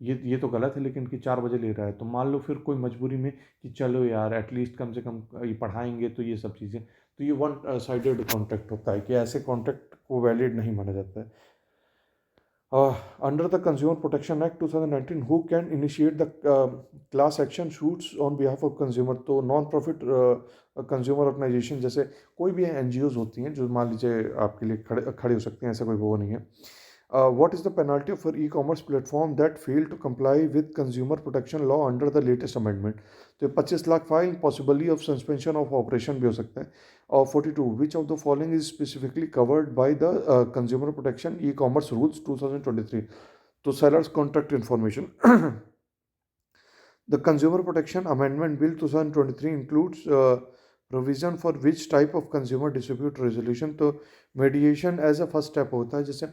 ये तो गलत है, लेकिन कि 4 बजे ले रहा है। तो मान लो फिर कोई मजबूरी में कि चलो यार एटलीस्ट कम से कम ये पढ़ाएंगे, तो ये सब चीज़ें, तो ये वन साइडेड कॉन्ट्रैक्ट होता है कि ऐसे कॉन्ट्रैक्ट को वैलिड नहीं माना जाता है। Under the Consumer Protection Act 2019, who can initiate the class action suits on behalf of consumer? तो नॉन प्रॉफिट कंज्यूमर ऑर्गेनाइजेशन जैसे कोई भी NGOs होती हैं जो मान लीजिए आपके लिए खड़े हो सकते हैं, ऐसा कोई वो नहीं है। What is the penalty for e-commerce platform that fail to comply with consumer protection law under the latest amendment? तो 25 lakh fine, possibly of suspension of operation भी हो सकता है। और 42 which of the following is specifically covered by the consumer protection e commerce rules 2023? तो sellers contract information. The consumer protection amendment bill 2023 includes provision for which type of consumer dispute resolution? तो mediation as a first step होता है। जैसे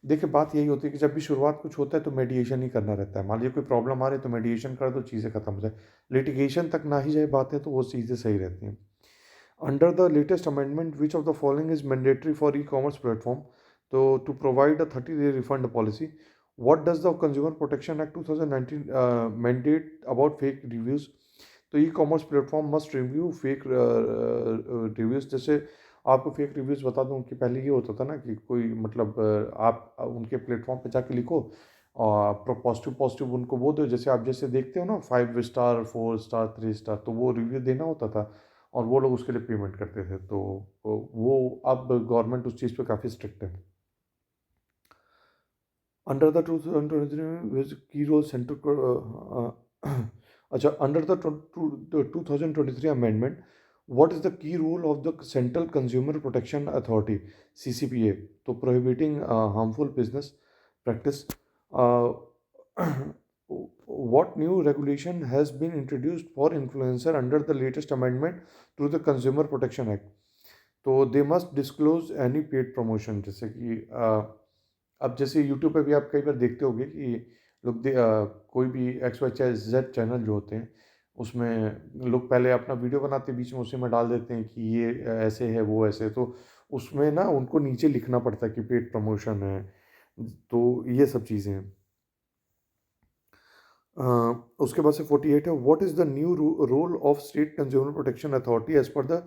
देखिए बात यही होती है कि जब भी शुरुआत कुछ होता है तो मेडिएशन ही करना रहता है। मान लीजिए कोई प्रॉब्लम आ रही है तो मेडिएशन कर दो, चीज़ें खत्म हो जाए। लिटिगेशन तक ना ही जाए बातें तो वो चीज़ें सही रहती हैं। Under the latest amendment which of the following is mandatory for e commerce platform तो to provide a 30-day refund policy. What does the consumer protection act 2019 mandate about fake reviews. तो e commerce platform must review fake reviews. जैसे आपको fake reviews बता दूं कि पहले ये होता था ना कि कोई मतलब आप उनके प्लेटफॉर्म पे जाके लिखो और पॉजिटिव पॉजिटिव उनको वो दो, जैसे आप जैसे देखते हो ना 5 स्टार 4 स्टार 3 स्टार, तो वो रिव्यू देना होता था और वो लोग उसके लिए पेमेंट करते थे। तो वो अब गवर्नमेंट उस चीज़ पे काफ़ी स्ट्रिक्ट है। Under the 2023 key role central अच्छा, under the 2023 amendment what is the key role of the central consumer protection authority CCPA तो prohibiting harmful business practice. what new regulation has been introduced for influencer under the latest amendment to the consumer protection act। तो they must disclose any paid promotion. जैसे कि अब जैसे YouTube पे भी आप कई बार देखते होंगे कि लोग कोई भी XYZ चैनल जो होते हैं उसमें लोग पहले अपना वीडियो बनाते हैं, बीच में उसी में डाल देते हैं कि ये ऐसे है वो ऐसे, तो उसमें ना उनको नीचे लिखना पड़ता है कि पेड प्रमोशन है। तो ये सब चीज़ें हैं। उसके बाद से 48 है what is the new role of state consumer protection authority as per the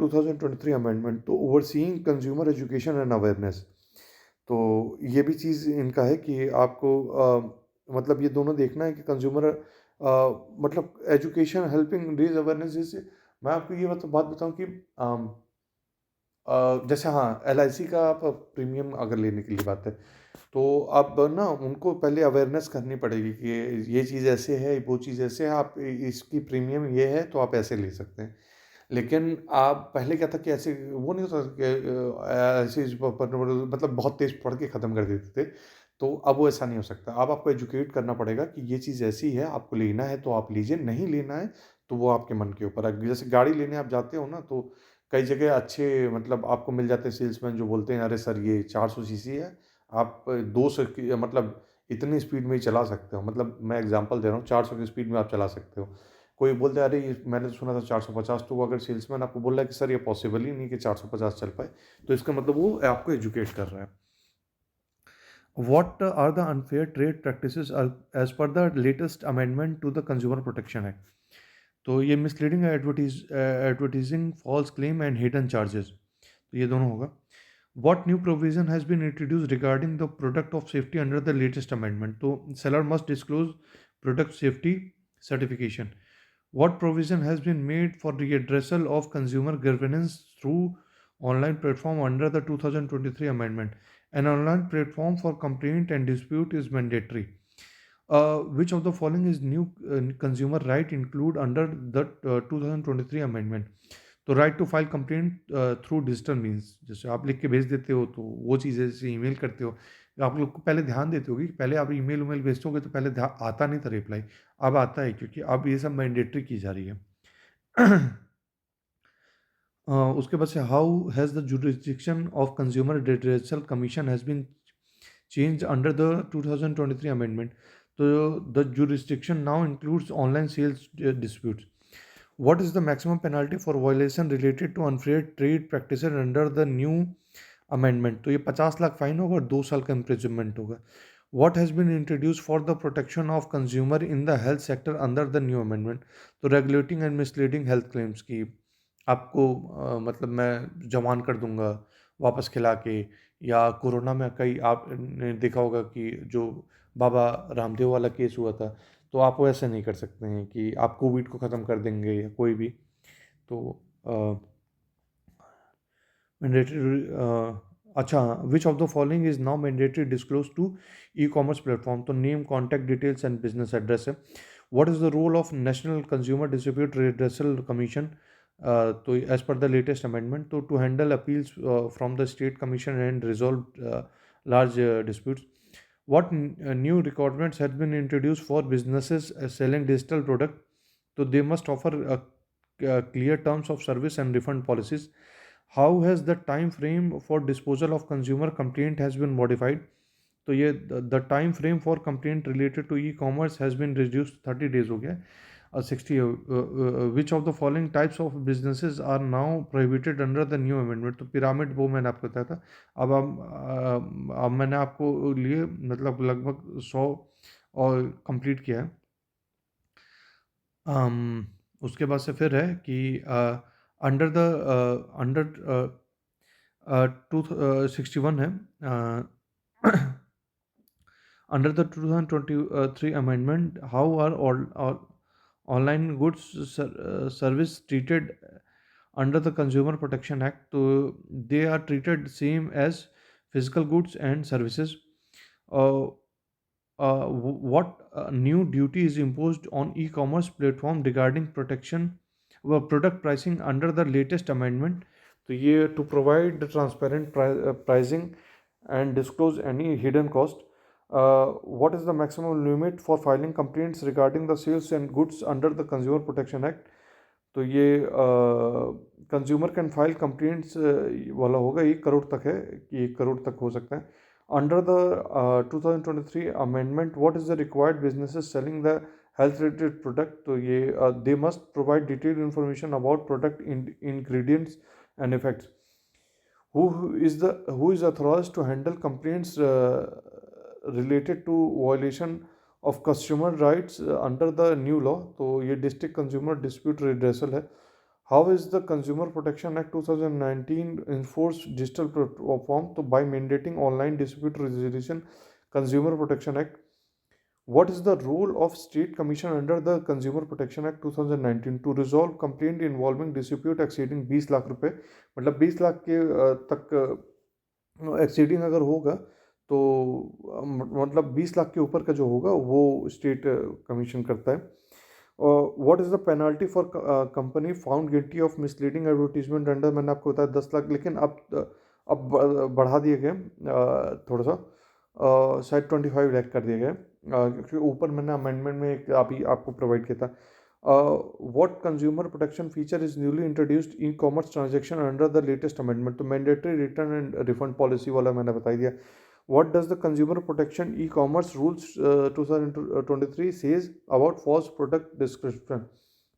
2023 amendment तो overseeing consumer education and awareness. तो ये भी चीज़ इनका है कि आपको मतलब ये दोनों देखना है कि कंज्यूमर मतलब एजुकेशन हेल्पिंग रेज अवेयरनेस। जैसे मैं आपको ये बात बताऊं कि जैसे हाँ LIC का आप प्रीमियम अगर लेने के लिए बात है तो अब ना उनको पहले अवेयरनेस करनी पड़ेगी कि ये चीज़ ऐसे है वो चीज़ ऐसे है, आप इसकी प्रीमियम ये है तो आप ऐसे ले सकते हैं। लेकिन आप पहले क्या था कि ऐसे वो नहीं होता कि ऐसे मतलब बहुत तेज पढ़ के ख़त्म कर देते थे। तो अब वो ऐसा नहीं हो सकता। अब आपको एजुकेट करना पड़ेगा कि ये चीज़ ऐसी है, आपको लेना है तो आप लीजिए, नहीं लेना है तो वो आपके मन के ऊपर है। जैसे गाड़ी लेने आप जाते हो ना तो कई जगह अच्छे मतलब आपको मिल जाते हैं सेल्समैन जो बोलते हैं अरे सर ये 400 सीसी है, आप 200 की मतलब इतनी स्पीड में ही चला सकते हो। मतलब मैं एग्जांपल दे रहा हूँ, 400 की स्पीड में आप चला सकते हो। कोई बोलता है अरे ये मैंने तो सुना था 450, तो वो अगर सेल्समैन आपको बोल रहा है कि सर ये पॉसिबल ही नहीं कि 450 चल पाए, तो इसका मतलब वो आपको एजुकेट कर रहा है। What are the unfair trade practices as per the latest amendment to the Consumer Protection Act? तो ये misleading advertising false claim and hidden charges, तो ये दोनों होगा। What new provision has been introduced regarding the product of safety under the latest amendment? तो seller must disclose product safety certification. What provision has been made for the redressal of consumer grievance through online platform under the 2023 amendment? An online platform for complaint and dispute is mandatory. Which of the following is new consumer right include under the 2023 amendment? तो right to file complaint through digital means, जैसे आप लिख के भेज देते हो तो वो चीज़ जैसे ईमेल करते हो, आप लोग को पहले ध्यान देते होगे कि पहले आप ईमेल उमेल भेजते होगे तो पहले आता नहीं था रिप्लाई, अब आता है क्योंकि अब ये सब मैंडेटरी की जा रही है। उसके बाद से how has the jurisdiction of consumer redressal commission has been changed under the 2023 amendment. So the jurisdiction now includes online sales disputes. What is the maximum penalty for violation related to unfair trade practices under the new amendment? तो ये 50 lakh fine होगा और 2 साल का imprisonment होगा। What has been introduced for the protection of consumer in the health sector under the new amendment? तो regulating and misleading health claims की आपको मतलब मैं जमान कर दूंगा वापस खिला के, या कोरोना में कई आपने देखा होगा कि जो बाबा रामदेव वाला केस हुआ था, तो आप वो ऐसे नहीं कर सकते हैं कि आप कोविड को ख़त्म कर देंगे या कोई भी। तो मैंडेटरी अच्छा, which of the following is now mandatory disclose to e commerce platform? तो name contact details and business address है। What is the role of national consumer dispute redressal commission? तो as per the latest amendment तो to handle appeals from the state commission and resolve large disputes. What new requirements have been introduced for businesses selling digital product? So they must offer clear terms of service and refund policies. How has the time frame for disposal of consumer complaint has been modified. तो ये the time frame for complaint related to e commerce has been reduced 30 days हो गया, 60। Which of the following types of businesses are now prohibited under the new amendment. तो pyramid वो मैंने आपको बताया था। अब मैंने आपको लिए मतलब लगभग 100 और कंप्लीट किया है। उसके बाद से फिर है कि अंडर द अंडर 261 है। Under the 2023 amendment, how are all online goods service treated under the Consumer Protection Act? So they are treated same as physical goods and services. Uh, what new duty is imposed on e-commerce platform regarding protection product pricing under the latest amendment? तो ये to provide the transparent pricing and disclose any hidden cost. What is the maximum limit for filing complaints regarding the sales and goods under the Consumer Protection Act? तो ये consumer can file complaints वाला होगा, 1 करोड़ तक है कि 1 करोड़ तक हो सकता है। Under the 2023 amendment, what is the required businesses selling the health related product. तो ये they must provide detailed information about product ingredients and effects. who is authorized to handle complaints related to violation of consumer rights under the new law। तो ये district consumer dispute redressal है। How is the consumer protection act 2019 enforce digital platform. तो by mandating online dispute resolution. Consumer protection act, what is the role of state commission under the consumer protection act 2019 to resolve complaint involving dispute exceeding 20 lakh रुपए। मतलब 20 लाख के तक exceeding अगर होगा तो मतलब 20 लाख के ऊपर का जो होगा वो स्टेट कमीशन करता है। What is the penalty for company found guilty of misleading advertisement under, मैंने आपको बताया 10 लाख, लेकिन अब बढ़ा दिए गए थोड़ा सा, शायद 25 लाख कर दिए गए, क्योंकि ऊपर मैंने अमेंडमेंट में एक अभी आपको प्रोवाइड किया था। What consumer protection feature is newly introduced e commerce transaction under the latest amendment. तो mandatory return and refund policy वाला मैंने बता दिया। What does the consumer protection e-commerce rules 2023 says about false product description।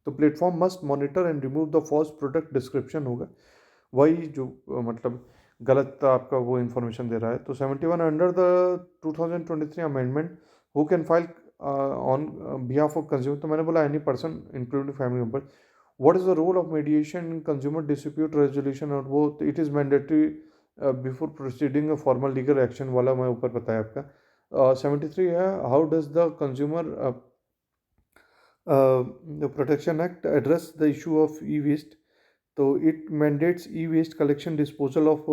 तो platform must monitor and remove the false product description होगा, वही जो मतलब गलत आपका वो इन्फॉर्मेशन दे रहा है। तो 71 under the 2023 amendment, who can file on behalf of consumer. तो मैंने बोला any person including family member. What is the role of mediation in consumer dispute resolution, और वो it is mandatory before proceeding formal legal action वाला मैं ऊपर बताया आपका। 73 है, how does the consumer protection act address the issue of e waste. तो it mandates e waste collection disposal of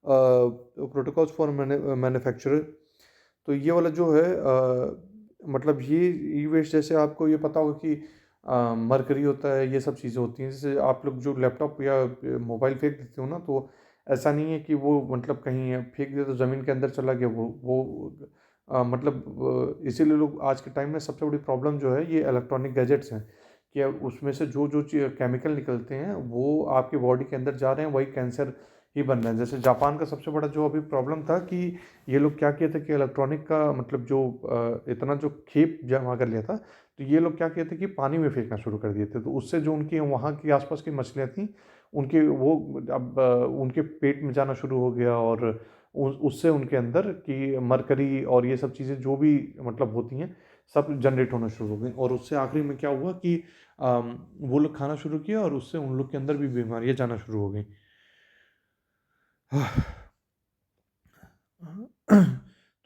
protocols for manufacturer. तो ये वाला जो है मतलब ये ई वेस्ट, जैसे आपको ये पता होगा कि मरकरी होता है, ये सब चीज़ें होती हैं। जैसे आप लोग जो लैपटॉप या मोबाइल फेंक देते हो ना, तो ऐसा नहीं है कि वो मतलब कहीं फेंक दिया तो ज़मीन के अंदर चला गया वो मतलब इसीलिए लोग आज के टाइम में सबसे बड़ी प्रॉब्लम जो है ये इलेक्ट्रॉनिक गैजेट्स हैं, कि उसमें से जो जो केमिकल निकलते हैं वो आपकी बॉडी के अंदर जा रहे हैं, वही कैंसर ही बन रहा है। जैसे जापान का सबसे बड़ा जो अभी प्रॉब्लम था कि ये लोग क्या किए थे कि इलेक्ट्रॉनिक का मतलब जो इतना जो खेप जमा कर लिया था, तो ये लोग क्या किए थे कि पानी में फेंकना शुरू कर दिए थे। तो उससे जो उनकी वहाँ की आसपास की मछलियाँ थीं, उनके वो अब उनके पेट में जाना शुरू हो गया, और उससे उनके अंदर की मरकरी और ये सब चीज़ें जो भी मतलब होती हैं सब जनरेट होना शुरू हो गई। और उससे आखिरी में क्या हुआ कि वो लोग खाना शुरू किया और उससे उन लोग के अंदर भी बीमारियाँ जाना शुरू हो गई।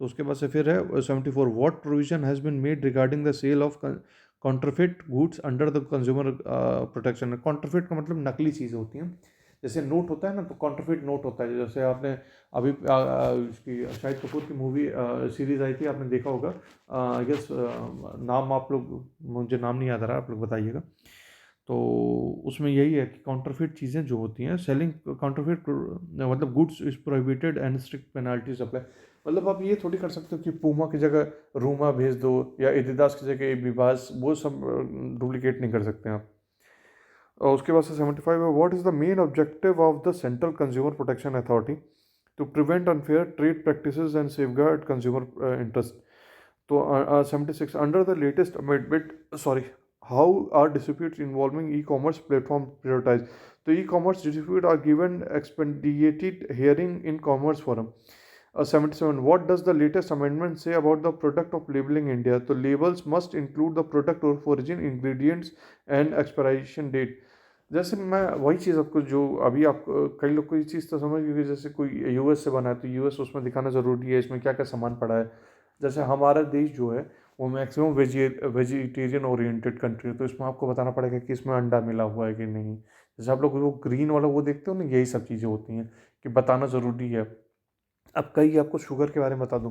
तो उसके बाद से फिर है 74, what provision has been made regarding the sale of counterfeit goods under the consumer protection. Counterfeit का मतलब नकली चीज़ें होती हैं। जैसे नोट होता है ना, तो कॉन्ट्रफिट नोट होता है। जैसे आपने अभी इसकी शाहिद कपूर की मूवी सीरीज़ आई थी, आपने देखा होगा, आई गेस नाम आप लोग, मुझे नाम नहीं याद आ रहा, आप लोग बताइएगा। तो उसमें यही है कि काउंटरफिट चीज़ें जो होती हैं, सेलिंग काउंटरफिट मतलब goods is prohibited and strict penalties apply. मतलब आप ये थोड़ी कर सकते हो कि पूमा की जगह रूमा भेज दो या एडिडास की जगह बिबास, वो सब डुप्लीकेट नहीं कर सकते आप। उसके बाद से 75 है, what is the main objective of the central consumer protection authority to prevent unfair trade practices and safeguard consumer interest. तो 76, under the latest amendment, sorry, how are disputes involving e commerce platform prioritize. तो e commerce dispute are given expedited hearing in commerce forum. 77, what does the latest amendment say about the product of labeling India? तो labels must include the product of origin, ingredients and expiration date। जैसे मैं वही चीज़ आपको जो अभी आप कई लोग को ये चीज़ तो समझ क्योंकि जैसे कोई यूएस से बना है तो यूएस उसमें दिखाना ज़रूरी है इसमें क्या क्या सामान पड़ा है। जैसे हमारा देश जो है वो मैक्सिमम वेजिटेरियन ओरिएंटेड कंट्री है, तो इसमें आपको बताना पड़ेगा कि इसमें अंडा मिला हुआ है कि नहीं। जैसे आप लोग वो ग्रीन वाला वो देखते हो ना, यही सब चीज़ें होती हैं कि बताना ज़रूरी है। अब कई आपको शुगर के बारे में बता दूं,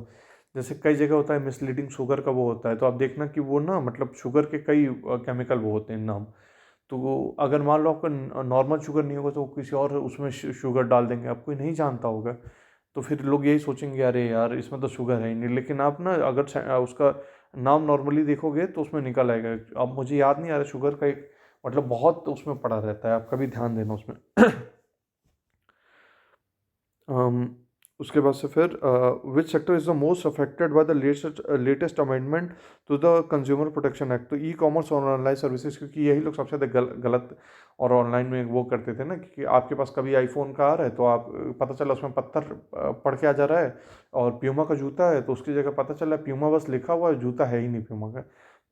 जैसे कई जगह होता है मिसलीडिंग शुगर का वो होता है, तो आप देखना कि वो ना मतलब शुगर के कई केमिकल वो होते हैं नाम। तो वो अगर मान लो आपका नॉर्मल शुगर नहीं होगा तो वो किसी और उसमें शुगर डाल देंगे, आप कोई नहीं जानता होगा। तो फिर लोग यही सोचेंगे अरे यार इसमें तो शुगर है ही नहीं, लेकिन आप ना अगर उसका नाम नॉर्मली देखोगे तो उसमें निकल आएगा। अब मुझे याद नहीं आ रहा शुगर का एक मतलब बहुत उसमें पड़ा रहता है, आप कभी ध्यान देना उसमें। अम, उसके बाद से फिर which sector is the most affected by the latest amendment to the consumer protection act. तो ई कॉमर्स और ऑनलाइन सर्विसेज, क्योंकि यही लोग सबसे ज़्यादा गलत और ऑनलाइन में वो करते थे ना कि आपके पास कभी आईफोन का आ रहा है तो आप पता चला उसमें पत्थर पड़ के आ जा रहा है, और प्यूमा का जूता है तो उसकी जगह पता चला प्यूमा बस लिखा हुआ है, जूता है ही नहीं प्यूमा का।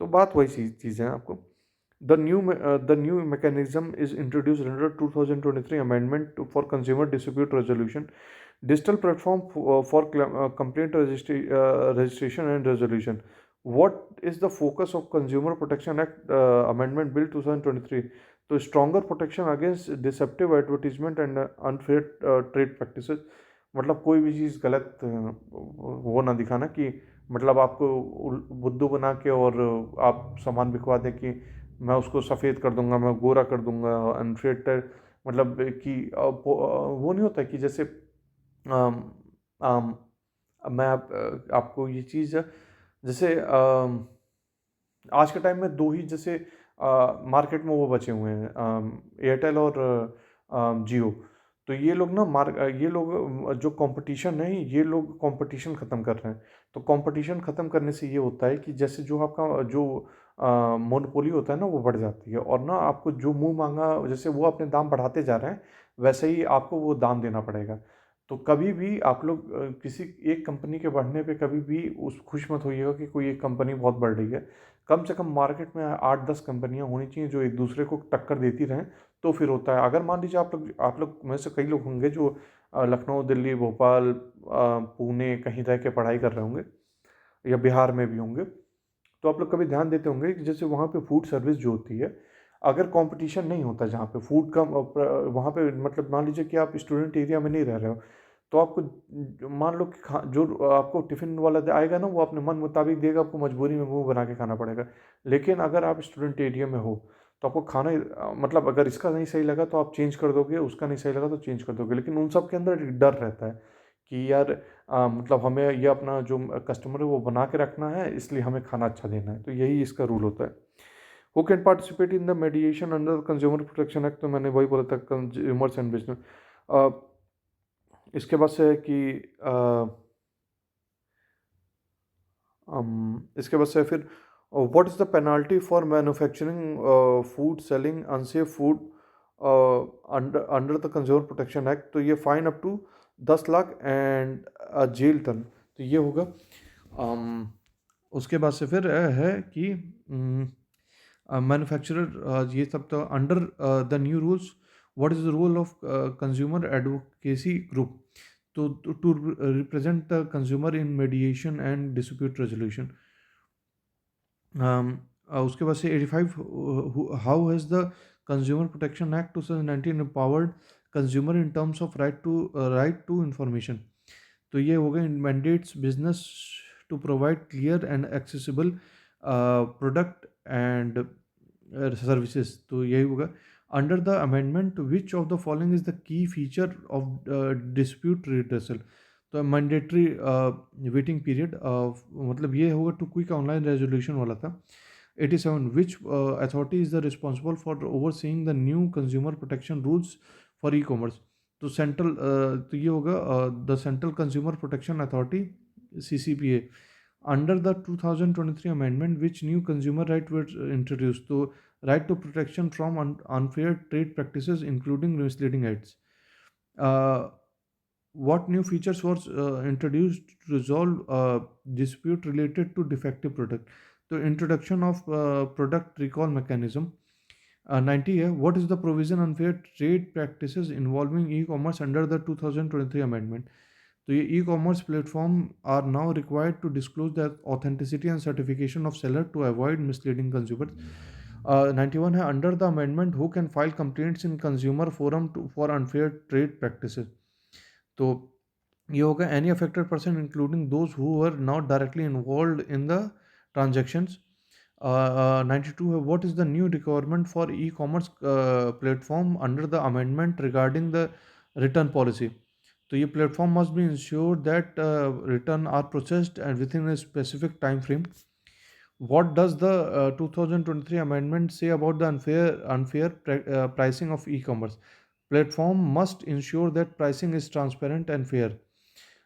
तो बात वही चीज़ है आपको। The new mechanism is introduced under 2023 amendment for consumer dispute resolution, digital platform for complaint registration and resolution. What is the focus of Consumer Protection Act Amendment Bill 2023? तो stronger protection against deceptive advertisement and unfair trade practices। मतलब कोई भी चीज़ गलत वो ना दिखाना कि मतलब आपको बुद्धू बना के और आप सामान बिकवा दें कि मैं उसको सफ़ेद कर दूंगा, मैं गोरा कर दूंगा, अनफिल्टर, मतलब कि वो नहीं होता कि जैसे अम, अम, मैं आपको ये चीज़ जैसे आज के टाइम में दो ही जैसे मार्केट में वो बचे हुए हैं, एयरटेल और जियो। तो ये लोग ना ये लोग जो कंपटीशन है ये लोग कंपटीशन ख़त्म कर रहे हैं। तो कंपटीशन ख़त्म करने से ये होता है कि जैसे जो आपका जो मोनोपोली होता है ना वो बढ़ जाती है, और ना आपको जो मुंह मांगा जैसे वो अपने दाम बढ़ाते जा रहे हैं वैसे ही आपको वो दाम देना पड़ेगा। तो कभी भी आप लोग किसी एक कंपनी के बढ़ने पे कभी भी उस खुश मत होइएगा कि कोई एक कंपनी बहुत बढ़ रही है। कम से कम मार्केट में 8-10 कंपनियां होनी चाहिए जो एक दूसरे को टक्कर देती रहें, तो फिर होता है। अगर मान लीजिए आप लोग में से कई लोग होंगे जो लखनऊ, दिल्ली, भोपाल, पुणे कहीं रह के पढ़ाई कर रहे होंगे या बिहार में भी होंगे, तो आप लोग कभी ध्यान देते होंगे कि जैसे वहाँ पे फूड सर्विस जो होती है, अगर कंपटीशन नहीं होता जहाँ पे फूड का वहाँ पे मतलब मान लीजिए कि आप स्टूडेंट एरिया में नहीं रह रहे हो, तो आपको मान लो कि जो आपको टिफ़िन वाला आएगा ना वो अपने मन मुताबिक देगा, आपको मजबूरी में मुंह बना के खाना पड़ेगा। लेकिन अगर आप स्टूडेंट एरिया में हो तो आपको खाना मतलब अगर इसका नहीं सही लगा तो आप चेंज कर दोगे, उसका नहीं सही लगा तो चेंज कर दोगे, लेकिन उन सब के अंदर एक डर रहता है कि यार मतलब हमें ये अपना जो कस्टमर है वो बना के रखना है, इसलिए हमें खाना अच्छा देना है। तो यही इसका रूल होता है। Who can participate in the मेडिएशन under consumer protection act. तो मैंने वही बोला था, कंज्यूमर्स एंड बिजनेस। इसके बाद से है कि इसके बाद से फिर what is the penalty for manufacturing food selling unsafe food under under the consumer protection act. तो ये fine up to 10 lakh and jail term. तो ये होगा। उसके बाद से फिर है कि मैन्युफैक्चरर ये सब तो under the new rules what is the role of consumer advocacy group to represent the consumer in mediation and dispute resolution। उसके बाद से 85 how has the consumer protection act 2019 empowered consumer in terms of right to information। तो ये हो गए mandates business to provide clear and accessible product and services। तो यही होगा। Under the amendment which of the following is the की feature of dispute redressal. तो mandatory waiting period मतलब ये होगा टू क्विक ऑनलाइन रेजोल्यूशन वाला था। 87, which authority is the responsible for overseeing the new consumer protection rules for e-commerce? तो central तो ये होगा the central consumer protection authority, CCPA. Under the 2023 amendment, which new consumer right were introduced? तो right to protection from unfair trade practices, including misleading ads. Uh, what new features was introduced to resolve dispute related to defective product? The introduction of product recall mechanism. 90 है, what is the provision unfair trade practices involving e-commerce under the 2023 amendment? तो ये e-commerce platform are now required to disclose the authenticity and certification of seller to avoid misleading consumers. 91 है, under the amendment who can file complaints in consumer forum for unfair trade practices? तो ये होगा any affected person including those who were not directly involved in the transactions. 92 है, what is the new requirement for e-commerce platform under the amendment regarding the return policy? तो ये platform must be ensured that return are processed and within a specific time frame. What does the 2023 amendment say about the unfair pricing of e-commerce? Platform must ensure that pricing is transparent and fair.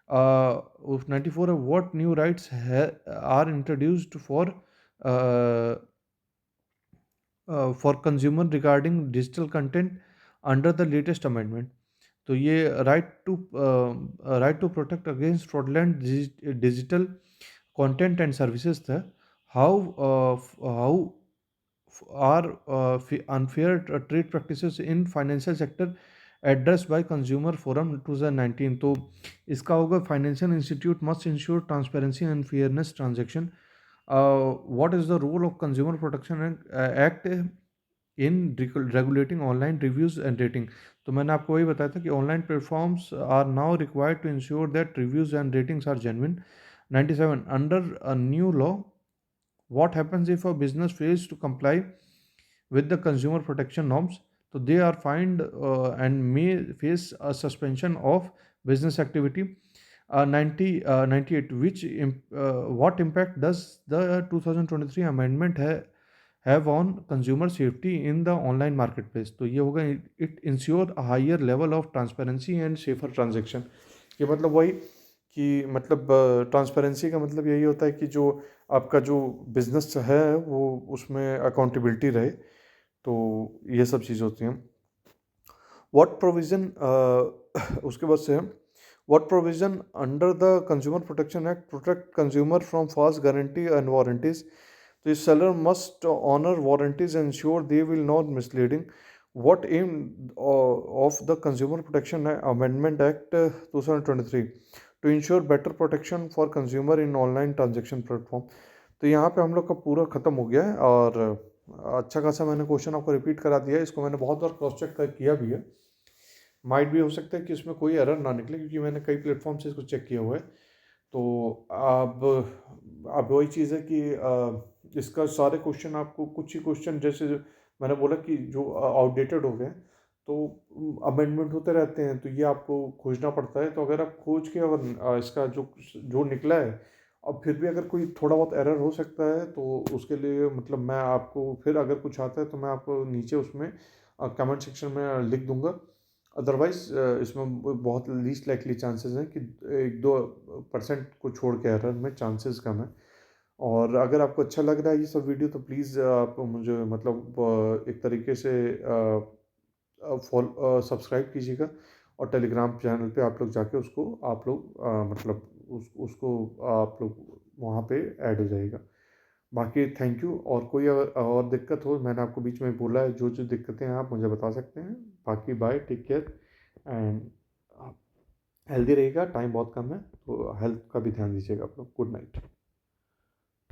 Of 94, what new rights are introduced uh, for consumer regarding digital content under the latest amendment? तो ये right to protect against fraudulent digital content and services था. How are unfair trade practices in financial sector address by consumer forum 2019. तो इसका होगा financial institute must ensure transparency and fairness transaction. What is the role of consumer protection act in regulating online reviews and rating? तो मैंने आपको वही बताया था कि online platforms are now required to ensure that reviews and ratings are genuine. 97, under a new law what happens if a business fails to comply with the consumer protection norms? So they are fined and may face a suspension of business activity. 98, what impact does the 2023 amendment have on consumer safety in the online marketplace? तो ये होगा it ensure a higher level of transparency and safer transaction. ये मतलब वही कि मतलब transparency का मतलब यही होता है कि जो आपका जो बिजनेस है वो उसमें अकाउंटेबिलिटी रहे. तो ये सब चीज़ होती हैं. व्हाट प्रोविज़न उसके बाद से what provision under the consumer protection act protect consumer from false guarantee and warranties? तो seller must honour warranties and sure they will not misleading. What aim of the Consumer Protection Amendment Act 2023 to ensure better protection for consumer in online transaction platform? तो यहाँ पे हम लोग का पूरा ख़त्म हो गया है और अच्छा खासा मैंने क्वेश्चन आपको रिपीट करा दिया है. इसको मैंने बहुत बार क्रॉस चेक किया भी है. माइट भी हो सकता है कि इसमें कोई एरर ना निकले क्योंकि मैंने कई प्लेटफॉर्म से इसको चेक किया हुआ है. तो अब वही चीज़ है कि इसका सारे क्वेश्चन आपको कुछ ही क्वेश्चन जैसे मैंने बोला कि जो आउटडेटेड हो गए तो अमेंडमेंट होते रहते हैं तो ये आपको खोजना पड़ता है. तो अगर आप खोज के अगर इसका जो जो निकला है अब फिर भी अगर कोई थोड़ा बहुत एरर हो सकता है तो उसके लिए मतलब मैं आपको फिर अगर कुछ आता है तो मैं आपको नीचे उसमें कमेंट सेक्शन में लिख दूंगा. अदरवाइज़ इसमें बहुत लीस्ट लाइकली चांसेस हैं कि 1-2% को छोड़ के एरर में चांसेस कम है. और अगर आपको अच्छा लग रहा है ये सब वीडियो तो प्लीज़ आप मुझे मतलब एक तरीके से सब्सक्राइब कीजिएगा और टेलीग्राम चैनल पे आप लोग जाके उसको आप लोग मतलब उसको आप लोग वहाँ पे ऐड हो जाइएगा. बाकी थैंक यू. और कोई अगर और दिक्कत हो मैंने आपको बीच में बोला है जो जो दिक्कतें हैं आप मुझे बता सकते हैं. बाकी bye, take care and healthy रहेगा. टाइम बहुत कम है तो हेल्थ का भी ध्यान दीजिएगा आप लोग. Good night.